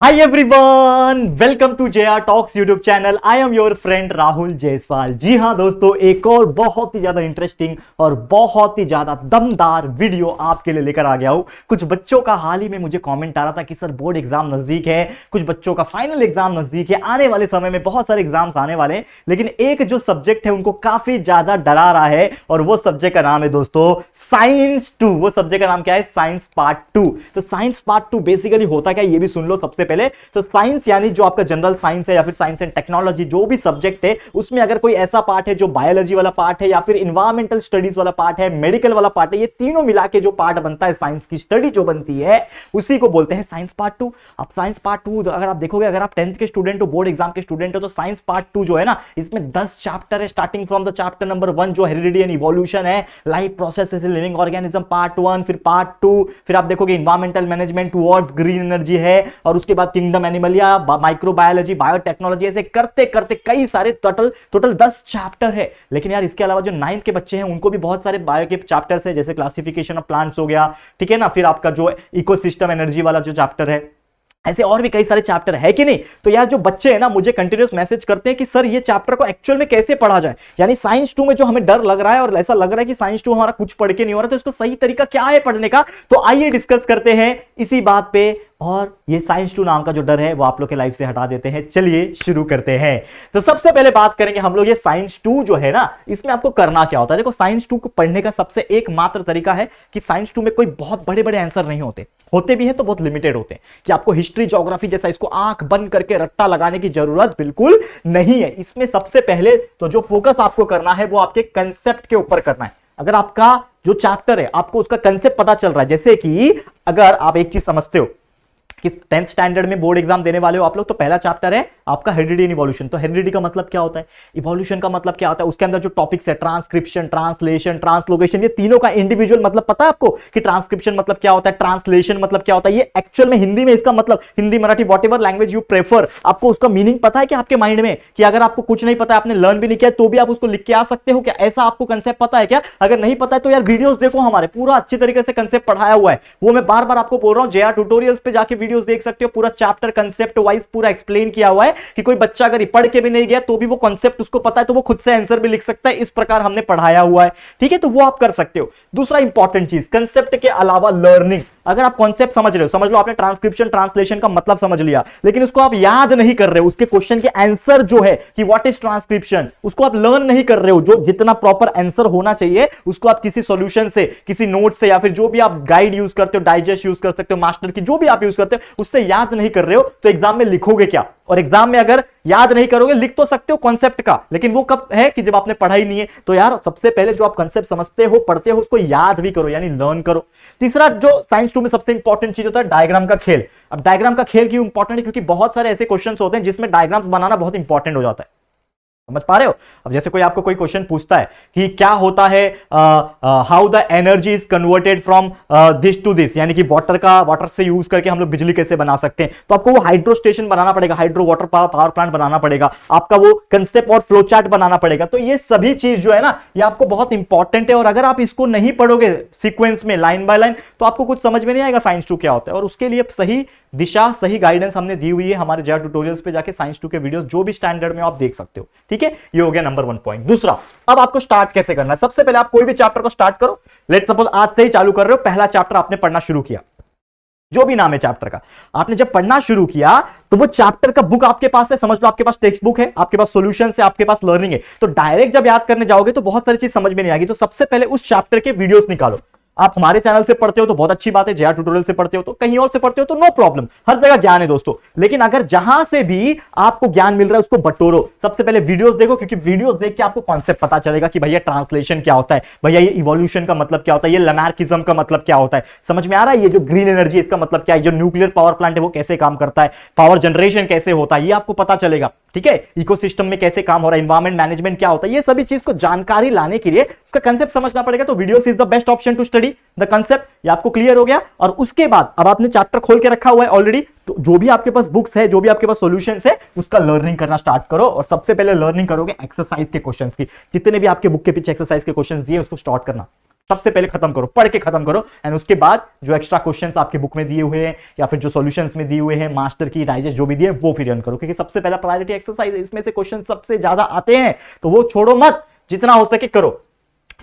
Hi everyone, welcome to JR talks YouTube channel. I am your friend Rahul Jaiswal. जी हां दोस्तों, एक और बहुत ही ज्यादा इंटरेस्टिंग और बहुत ही ज्यादा दमदार वीडियो आपके लिए लेकर आ गया हूं। कुछ बच्चों का हाल ही में मुझे कमेंट आ रहा था कि सर बोर्ड एग्जाम नजदीक है, कुछ बच्चों का फाइनल एग्जाम नजदीक है, आने वाले समय में बहुत सारे एग्जाम्स आने वाले हैं, लेकिन एक जो सब्जेक्ट है उनको काफी ज्यादा डरा रहा है और वो सब्जेक्ट का नाम है दोस्तों साइंस 2। वो सब्जेक्ट का नाम क्या है? Science part 2। तो साइंस पार्ट 2 बेसिकली होता क्या है ये भी सुन लो सबसे पहले। तो साइंस यानी जो आपका जनरल साइंस है या फिर साइंस एंड टेक्नोलॉजी जो भी सब्जेक्ट है, उसमें अगर कोई ऐसा पार्ट है जो बायोलॉजी वाला पार्ट है या फिर इन्वायरमेंटल स्टडीज वाला पार्ट है, मेडिकल वाला पार्ट है, ये तीनों मिला के जो पार्ट बनता है, साइंस की स्टडी जो बनती है, उसी को बोलते हैं साइंस पार्ट 2। अब साइंस पार्ट 2 अगर आप देखोगे, अगर आप 10th के स्टूडेंट हो, बोर्ड एग्जाम के स्टूडेंट हो, तो साइंस पार्ट 2 जो है ना, इसमें 10 चैप्टर है, starting from the chapter number 1 जो हेरिडिटी एंड इवोल्यूशन है, life process living organism part 1, फिर पार्ट 2, फिर आप देखोगे environmental management towards green energy है, और उसके बाद किंगडम एनिमलिया, माइक्रोबायोलॉजी, बायोटेक्नोलॉजी, ऐसे करते करते कई सारे टोटल 10 चैप्टर है। लेकिन यार इसके अलावा जो 9th के बच्चे हैं उनको भी बहुत सारे बायो के चैप्टर्स है, जैसे क्लासिफिकेशन ऑफ प्लांट्स हो गया, ठीक है ना, फिर आपका जो इकोसिस्टम एनर्जी वाला जो चैप्टर है, ऐसे और भी कई सारे चैप्टर है कि नहीं। तो यार जो बच्चे हैं ना मुझे कंटिन्यूस मैसेज करते हैं कि सर ये चैप्टर को एक्चुअल में कैसे पढ़ा जाए, यानी साइंस 2 में जो हमें डर लग रहा है और ऐसा लग रहा है कि साइंस 2 हमारा कुछ पढ़ के नहीं हो रहा, तो इसको सही तरीका क्या है पढ़ने का। तो आइए डिस्कस करते हैं इसी बात पे, और ये साइंस 2 नाम का जो डर है वो आप लोग के लाइफ से हटा देते हैं। चलिए शुरू करते हैं। तो सबसे पहले बात करेंगे हम लोग ये साइंस 2 जो है ना, इसमें आपको करना क्या होता है। देखो साइंस 2 को पढ़ने का सबसे एकमात्र तरीका है कि साइंस 2 में कोई बहुत बड़े बड़े आंसर नहीं होते भी हैं तो बहुत लिमिटेड होते हैं, कि आपको हिस्ट्री ज्योग्राफी जैसा इसको आंख बंद करके रट्टा लगाने की जरूरत बिल्कुल नहीं है। इसमें सबसे पहले तो जो फोकस आपको करना है वो आपके कंसेप्ट के ऊपर करना है। अगर आपका जो चैप्टर है आपको उसका कंसेप्ट पता चल रहा है, जैसे कि अगर आप एक चीज समझते हो कि 10th स्टैंडर्ड में बोर्ड एग्जाम देने वाले हो आप लोग, तो पहला चैप्टर है आपका हेरिडिटी एंड इवोल्यूशन। तो हेरिडिटी का मतलब क्या होता है, इवोल्यूशन का मतलब क्या होता है, उसके अंदर जो टॉपिक्स है ट्रांसक्रिप्शन, ट्रांसलेशन, ट्रांसलोकेशन, ये तीनों का इंडिविजुअल मतलब पता है आपको कि ट्रांसक्रिप्शन मतलब क्या होता है, ट्रांसलेशन मतलब क्या होता है। ये एक्चुअल में हिंदी में इसका मतलब, Hindi Marathi whatever language you prefer, आपको उसका मीनिंग पता है कि आपके माइंड में, कि अगर आपको कुछ नहीं पता है, आपने लर्न भी नहीं किया, तो भी आप उसको लिख के आ सकते हो क्या? ऐसा आपको कंसेप्ट पता है क्या? अगर नहीं पता है तो यार वीडियोस देखो, हमारे पूरा अच्छी तरीके से कंसेप्ट पढ़ाया हुआ है, वो मैं बार बार आपको बोल रहा हूं। जेआर ट्यूटोरियल्स पे जाके वीडियोस देख सकते हो, पूरा चैप्टर कंसेप्ट वाइज पूरा एक्सप्लेन किया हुआ है, कि कोई बच्चा अगर पढ़ के भी नहीं गया तो भी वो कंसेप्ट उसको पता है, तो वो खुद से आंसर भी लिख सकता है। इस प्रकार हमने पढ़ाया हुआ है, ठीक है, तो वो आप कर सकते हो। दूसरा इंपॉर्टेंट चीज, कंसेप्ट के अलावा लर्निंग। अगर आप कॉन्सेप्ट समझ रहे हो, समझ लो आपने ट्रांसक्रिप्शन ट्रांसलेशन का मतलब समझ लिया, लेकिन उसको आप याद नहीं कर रहे हो, उसके क्वेश्चन के आंसर जो है कि व्हाट इज ट्रांसक्रिप्शन, उसको आप लर्न नहीं कर रहे हो, जो जितना प्रॉपर आंसर होना चाहिए उसको आप किसी सॉल्यूशन से, किसी नोट से, या फिर जो भी आप गाइड यूज करते हो, डाइजेस्ट यूज कर सकते हो, मास्टर की जो भी आप यूज करते हो, उससे याद नहीं कर रहे हो, तो एग्जाम में लिखोगे क्या? और एग्जाम में अगर याद नहीं करोगे, लिख तो सकते हो कॉन्सेप्ट का, लेकिन वो कब है कि जब आपने पढ़ा ही नहीं है। तो यार सबसे पहले जो आप कॉन्सेप्ट समझते हो, पढ़ते हो, उसको याद भी करो, यानी लर्न करो। तीसरा जो साइंस 2 में सबसे इंपॉर्टेंट चीज होता है डायग्राम का खेल। अब डायग्राम का खेल क्यों इंपॉर्टेंट है? क्योंकि बहुत सारे ऐसे क्वेश्चंस होते हैं जिसमें डायग्राम्स बनाना बहुत इंपॉर्टेंट हो जाता है। समझ पा रहे हो? अब जैसे कोई आपको कोई क्वेश्चन पूछता है कि क्या होता है, how the energy is converted from this to this, यानी कि वाटर से यूज करके हम लोग बिजली कैसे बना सकते हैं, तो आपको वो हाइड्रो स्टेशन बनाना पड़ेगा, हाइड्रो वाटर पावर प्लांट बनाना पड़ेगा, आपका वो कंसेप्ट और फ्लो चार्ट बनाना पड़ेगा। तो ये सभी चीज जो है ना, ये आपको बहुत इंपॉर्टेंट है, और अगर आप इसको नहीं पढ़ोगे सीक्वेंस में लाइन बाय लाइन, तो आपको कुछ समझ में नहीं आएगा साइंस 2 क्या होता है। और उसके लिए सही दिशा, सही गाइडेंस हमने दी हुई है हमारे जेआर ट्यूटोरियल्स पे जाके, साइंस 2 के वीडियोस जो भी स्टैंडर्ड में आप देख सकते हो, ठीक है। ये हो गया नंबर 1 पॉइंट। दूसरा, अब आपको स्टार्ट कैसे करना है। सबसे पहले आप कोई भी चैप्टर को स्टार्ट करो, लेट सपोज आज से ही चालू कर रहे हो, पहला चैप्टर आपने पढ़ना शुरू किया, जो भी नाम है चैप्टर का, आपने जब पढ़ना शुरू किया तो वो चैप्टर का बुक आपके पास है, समझ लो आपके पास टेक्स्ट बुक है, आपके पास सॉल्यूशन है, आपके पास लर्निंग है। तो डायरेक्ट जब याद करने जाओगे तो बहुत सारी चीज समझ में नहीं आएगी। तो सबसे पहले उस चैप्टर के वीडियोस निकालो। आप हमारे चैनल से पढ़ते हो तो बहुत अच्छी बात है, जेआर ट्यूटोरियल से पढ़ते हो तो, कहीं और से पढ़ते हो तो नो प्रॉब्लम, हर जगह ज्ञान है दोस्तों। लेकिन अगर जहां से भी आपको ज्ञान मिल रहा है उसको बटोरो। सबसे पहले वीडियोस देखो, क्योंकि वीडियोस देख के आपको कॉन्सेप्ट पता चलेगा कि भैया ट्रांसलेशन क्या होता है, भैया ये इवोल्यूशन का मतलब क्या होता है, ये लैमार्किज्म का मतलब क्या होता है, समझ में आ रहा है? ये जो ग्रीन एनर्जी इसका मतलब क्या है, जो न्यूक्लियर पावर प्लांट है वो कैसे काम करता है, पावर जनरेशन कैसे होता है, ये आपको पता चलेगा, ठीक है। इकोसिस्टम में कैसे काम हो रहा है, एनवायरमेंट मैनेजमेंट क्या होता है, ये सभी चीज को जानकारी लाने के लिए उसका कंसेप्ट समझना पड़ेगा। तो videos is the best option to study the concept. ये आपको क्लियर हो गया। और उसके बाद अब आपने चैप्टर खोल के रखा हुआ है ऑलरेडी, तो जो भी आपके पास बुक्स है, जो भी आपके पास सॉल्यूशंस है, उसका लर्निंग करना स्टार्ट करो। और सबसे पहले लर्निंग करोगे एक्सरसाइज के क्वेश्चंस की, जितने भी आपके बुक के पीछे एक्सरसाइज के क्वेश्चंस दिए उसको स्टार्ट करना। सबसे पहले खत्म करो, पढ़ के खत्म करो, एंड उसके बाद जो एक्स्ट्रा क्वेश्चंस आपके बुक में दिए हुए हैं या फिर जो सॉल्यूशंस में दिए हुए हैं, मास्टर की डाइजेस्ट जो भी दिए वो फिर रन करो, क्योंकि सबसे पहला प्रायोरिटी एक्सरसाइज है, इसमें से क्वेश्चन सबसे ज्यादा आते हैं, तो वो छोड़ो मत, जितना हो सके करो।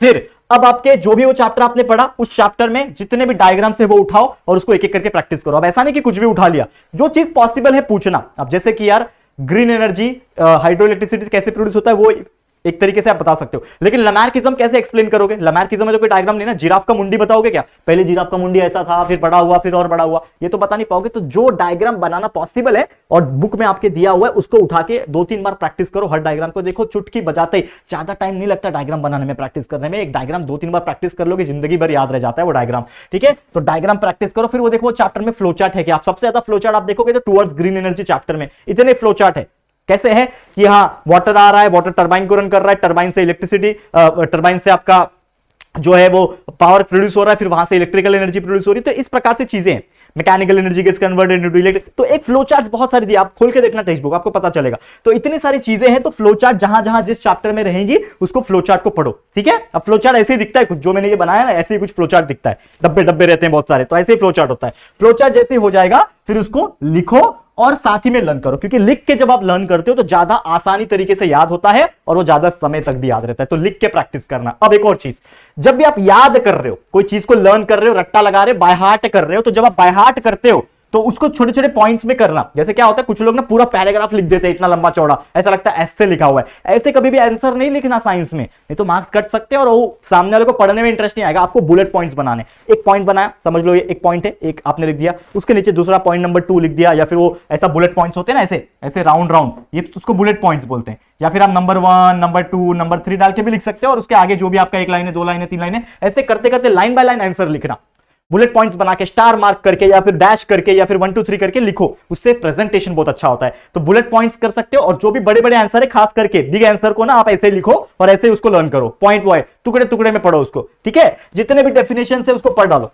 फिर अब आपके जो भी वो चैप्टर आपने पढ़ा, उस चैप्टर में जितने भी डायग्राम्स है वो उठाओ और उसको एक एक करके प्रैक्टिस करो। अब ऐसा नहीं कि कुछ भी उठा लिया, जो चीज पॉसिबल है पूछना। अब जैसे कि यार ग्रीन एनर्जी, हाइड्रो इलेक्ट्रिसिटी कैसे प्रोड्यूस होता है वो एक तरीके से आप बता सकते हो, लेकिन लैमार्किज्म कैसे एक्सप्लेन करोगे? लैमार्किज्म में तो कोई डायग्राम नहीं ना, जिराफ का मुंडी बताओगे क्या? पहले जिराफ का मुंडी ऐसा था, फिर बड़ा हुआ, फिर और बड़ा हुआ, ये तो बता नहीं पाओगे। तो जो डायग्राम बनाना पॉसिबल है और बुक में आपके दिया हुआ है उसको उठा के 2-3 बार प्रैक्टिस करो, हर डायग्राम को देखो, चुटकी बजाते ही, ज्यादा टाइम नहीं लगता डायग्राम बनाने में, प्रैक्टिस करने में। एक डायग्राम 2-3 बार प्रैक्टिस कर लोगे, जिंदगी भर याद रह जाता है वो डायग्राम, ठीक है? तो डायग्राम प्रैक्टिस करो। फिर वो देखो चैप्टर में फ्लो चार्ट है कि आप सबसे ज्यादा फ्लो चार्ट आप देखोगे तो टुवर्ड्स ग्रीन एनर्जी चैप्टर में इतने फ्लो चार्ट है। कैसे है कि हाँ वाटर आ रहा है, वाटर टरबाइन को रन कर रहा है, टरबाइन से इलेक्ट्रिसिटी, टरबाइन से आपका जो है वो पावर प्रोड्यूस हो रहा है, फिर वहां से इलेक्ट्रिकल एनर्जी प्रोड्यूस हो रही है। तो इस प्रकार से चीजें हैं, mechanical energy gets converted into electric. तो एक फ्लो चार्ट बहुत सारी दी, आप खोल के देखना टेक्स्ट बुक, आपको पता चलेगा। तो इतनी सारी चीजें हैं, तो फ्लो चार्ट जहां जहां जिस चैप्टर में रहेंगी उसको फ्लो चार्ट को पढ़ो, ठीक है? अब फ्लो चार्ट ऐसे ही दिखता है, कुछ जो मैंने ये बनाया ना ऐसे ही कुछ फ्लो चार्ट दिखता है, डब्बे डब्बे रहते हैं बहुत सारे, तो ऐसे ही फ्लो चार्ट होता है। फ्लो चार्ट जैसे ही हो जाएगा फिर उसको लिखो और साथ ही में लर्न करो, क्योंकि लिख के जब आप लर्न करते हो तो ज्यादा आसानी तरीके से याद होता है और वो ज्यादा समय तक भी याद रहता है। तो लिख के प्रैक्टिस करना। अब एक और चीज, जब भी आप याद कर रहे हो, कोई चीज को लर्न कर रहे हो, रट्टा लगा रहे हो, बाय हार्ट कर रहे हो, तो जब आप बाय हार्ट करते हो तो उसको छोटे छोटे पॉइंट्स में करना। जैसे क्या होता है, कुछ लोग ना पूरा पैराग्राफ लिख देते हैं इतना लंबा चौड़ा, ऐसा लगता है ऐसे लिखा हुआ है। ऐसे कभी भी आंसर नहीं लिखना साइंस में, नहीं तो मार्क्स कट सकते हैं और वो सामने वाले को पढ़ने में इंटरेस्ट नहीं आएगा। आपको बुलेट पॉइंट्स बनाने, एक पॉइंट बनाया, समझ लो ये एक पॉइंट है, एक आपने लिख दिया, उसके नीचे दूसरा पॉइंट नंबर 2 लिख दिया, या फिर वो ऐसा बुलेट पॉइंट्स होते हैं ना ऐसे ऐसे राउंड राउंड, ये उसको बुलेट पॉइंट्स बोलते हैं। या फिर आप नंबर 1, नंबर 2, नंबर 3 डाल के भी लिख सकते हो और उसके आगे जो भी आपका 1 लाइन है, 2 लाइन है, 3 लाइन है, ऐसे करते करते लाइन बाय लाइन आंसर लिखना, बुलेट पॉइंट्स बना के, स्टार मार्क करके या फिर डैश करके या फिर 1 2 3 करके लिखो, उससे प्रेजेंटेशन बहुत अच्छा होता है। तो बुलेट पॉइंट्स कर सकते हो, और जो भी बड़े बड़े आंसर है, खास करके बिग आंसर को ना आप ऐसे लिखो और ऐसे उसको लर्न करो, पॉइंट पॉइंट, टुकड़े टुकड़े में पढ़ो उसको, ठीक है? जितने भी डेफिनेशन है उसको पढ़ डालो,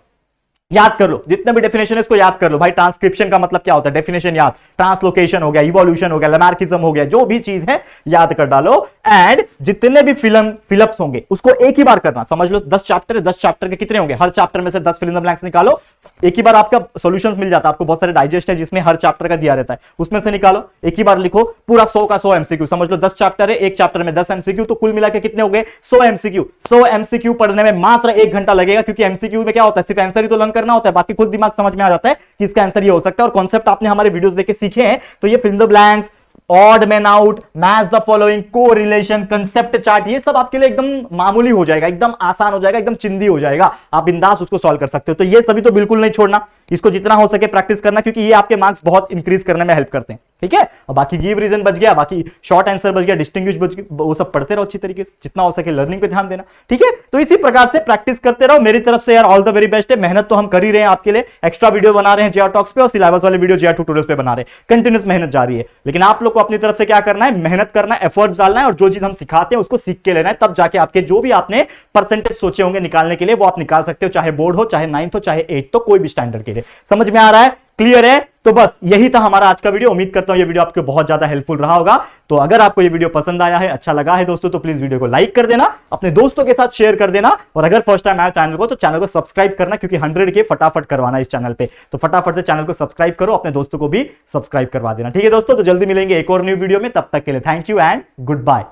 याद कर लो, जितने भी डेफिनेशन है उसको याद कर लो। भाई ट्रांसक्रिप्शन का मतलब क्या होता है, डेफिनेशन याद, ट्रांसलोकेशन हो गया, इवोल्यूशन हो गया, लैमार्किज्म हो गया, जो भी चीज है याद कर डालो। एंड जितने भी फिलअप्स होंगे उसको एक ही बार करना। समझ लो 10 चैप्टर है, 10 चैप्टर के कितने होंगे, हर चैप्टर में से 10 फिल इन द ब्लैंक्स निकालो, एक ही बार आपका सॉल्यूशंस मिल जाता है। आपको बहुत सारे डाइजेस्ट है जिसमें हर चैप्टर का दिया रहता है, उसमें से निकालो, एक ही बार लिखो, पूरा 100 का 100 एमसीक्यू। समझ लो 10 चैप्टर है, एक चैप्टर में 10 एमसीक्यू, तो कुल मिला के कितने हो गए, 100 एमसीक्यू। 100 एमसीक्यू पढ़ने में मात्र 1 घंटा लगेगा, क्योंकि एमसीक्यू में क्या होता है, सिर्फ आंसर ही तो लर्न करना होता है, बाकी खुद दिमाग समझ में आ जाता है कि इसका आंसर ये हो सकता है। और कॉन्सेप्ट आपने हमारे वीडियोस देख के सीखे हैं, तो ये fill the blanks, odd man out, match the following, correlation, concept chart, ये सब आपके लिए एकदम मामूली हो जाएगा, एकदम आसान हो जाएगा, एकदम चिंदी हो जाएगा, आप बिंदास उसको सॉल्व कर सकते हो। तो ये सभी तो बिल्कुल नहीं छोड़ना, इसको जितना हो सके प्रैक्टिस करना, क्योंकि ये आपके मार्क्स बहुत इंक्रीज करने में हेल्प करते हैं, ठीक है? और बाकी गिव रीजन बच गया, बाकी शॉर्ट आंसर बच गया, डिस्टिंग्विश बच गया, वो सब पढ़ते रहो अच्छी तरीके से, जितना हो सके लर्निंग पे ध्यान देना, ठीक है? तो इसी प्रकार से प्रैक्टिस करते रहो। मेरी तरफ से यार ऑल द वेरी बेस्ट है। मेहनत तो हम कर ही रहे हैं आपके लिए, एक्स्ट्रा वीडियो बना रहे हैं जेआर टॉक्स पे, और सिलेबस वाले वीडियो जेआर ट्यूटोरियल्स पे बना रहे हैं, कंटिन्यूस मेहनत जारी है। लेकिन आप लोग को अपनी तरफ से क्या करना है, मेहनत करना है, एफर्ट्स डालना है, और जो चीज हम सिखाते हैं उसको सीख के लेना है, तब जाके आपके जो भी आपने परसेंटेज सोचे होंगे निकालने के लिए वो आप निकाल सकते हो, चाहे बोर्ड हो, चाहे 9th हो, चाहे 8th, तो कोई भी स्टैंडर्ड के लिए। समझ में आ रहा है, क्लियर है? तो बस यही था हमारा आज का वीडियो। उम्मीद करता हूं ये वीडियो आपको बहुत ज्यादा हेल्पफुल रहा होगा। तो अगर आपको ये वीडियो पसंद आया है, अच्छा लगा है दोस्तों, तो प्लीज वीडियो को लाइक कर देना, अपने दोस्तों के साथ शेयर कर देना, और अगर फर्स्ट टाइम आया चैनल को तो चैनल को सब्सक्राइब करना, क्योंकि 100 के फटाफट करवाना इस चैनल पे। तो फटाफट से चैनल को सब्सक्राइब करो, अपने दोस्तों को भी सब्सक्राइब करवा देना, ठीक है दोस्तों? तो जल्दी मिलेंगे एक और न्यू वीडियो में, तब तक के लिए thank you and good bye.